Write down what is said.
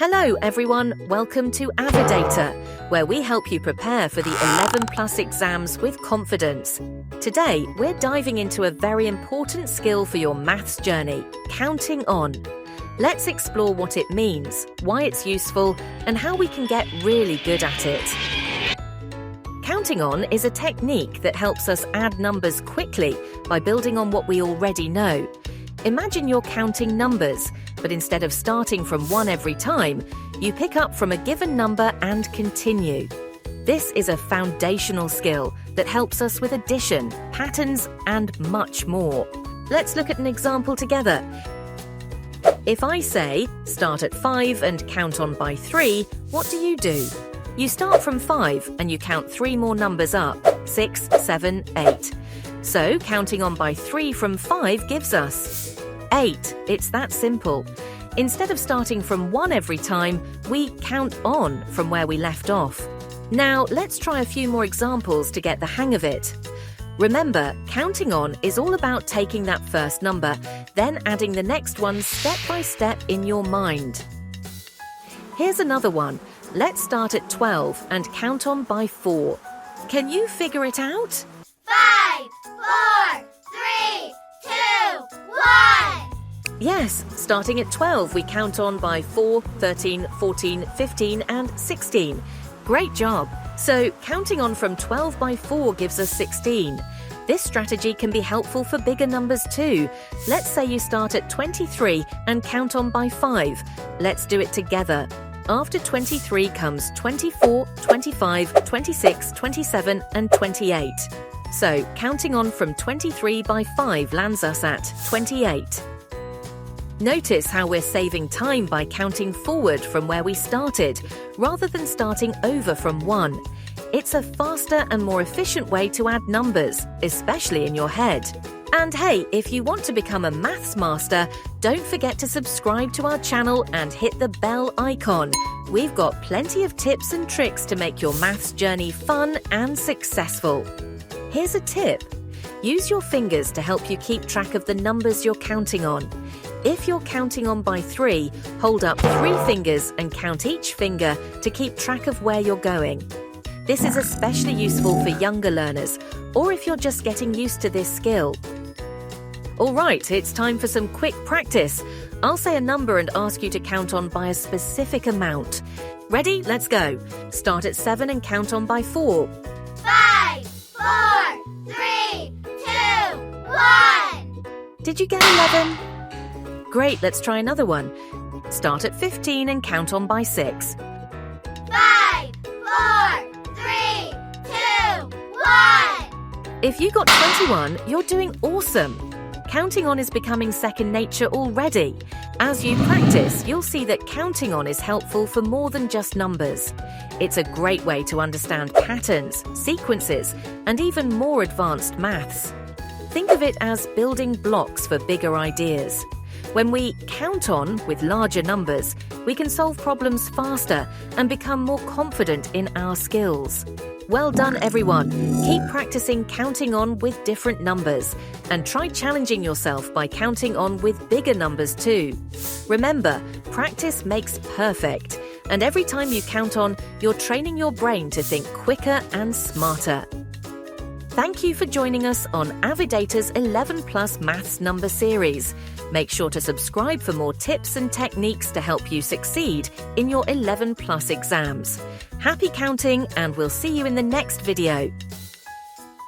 Hello everyone, welcome to Avidator, where we help you prepare for the 11+ exams with confidence. Today, we're diving into a very important skill for your maths journey, counting on. Let's explore what it means, why it's useful, and how we can get really good at it. Counting on is a technique that helps us add numbers quickly by building on what we already know. Imagine you're counting numbers, but instead of starting from one every time, you pick up from a given number and continue. This is a foundational skill that helps us with addition, patterns, and much more. Let's look at an example together. If I say, start at 5 and count on by 3, what do? You start from 5 and you count 3 more numbers up, 6, 7, 8. So, counting on by 3 from 5 gives us 8. It's that simple. Instead of starting from 1 every time, we count on from where we left off. Now, let's try a few more examples to get the hang of it. Remember, counting on is all about taking that first number, then adding the next one step by step in your mind. Here's another one. Let's start at 12 and count on by 4. Can you figure it out? 5, 4, 3, 2, 1. Yes, starting at 12, we count on by 4, 13, 14, 15, and 16. Great job! So, counting on from 12 by 4 gives us 16. This strategy can be helpful for bigger numbers too. Let's say you start at 23 and count on by 5. Let's do it together. After 23 comes 24, 25, 26, 27, and 28. So, counting on from 23 by 5 lands us at 28. Notice how we're saving time by counting forward from where we started, rather than starting over from 1. It's a faster and more efficient way to add numbers, especially in your head. And hey, if you want to become a maths master, don't forget to subscribe to our channel and hit the bell icon. We've got plenty of tips and tricks to make your maths journey fun and successful. Here's a tip. Use your fingers to help you keep track of the numbers you're counting on. If you're counting on by 3, hold up 3 fingers and count each finger to keep track of where you're going. This is especially useful for younger learners, or if you're just getting used to this skill. Alright, it's time for some quick practice. I'll say a number and ask you to count on by a specific amount. Ready? Let's go. Start at 7 and count on by 4. 5, 4, 3, 2, 1. Did you get 11? Great, let's try another one. Start at 15 and count on by 6. 5, 4, 3, 2, 1. If you got 21, you're doing awesome. Counting on is becoming second nature already. As you practice, you'll see that counting on is helpful for more than just numbers. It's a great way to understand patterns, sequences, and even more advanced maths. Think of it as building blocks for bigger ideas. When we count on with larger numbers, we can solve problems faster and become more confident in our skills. Well done, everyone. Keep practicing counting on with different numbers and try challenging yourself by counting on with bigger numbers too. Remember, practice makes perfect, and every time you count on, you're training your brain to think quicker and smarter. Thank you for joining us on Avidator's 11+ Maths Number Series. Make sure to subscribe for more tips and techniques to help you succeed in your 11+ exams. Happy counting, and we'll see you in the next video.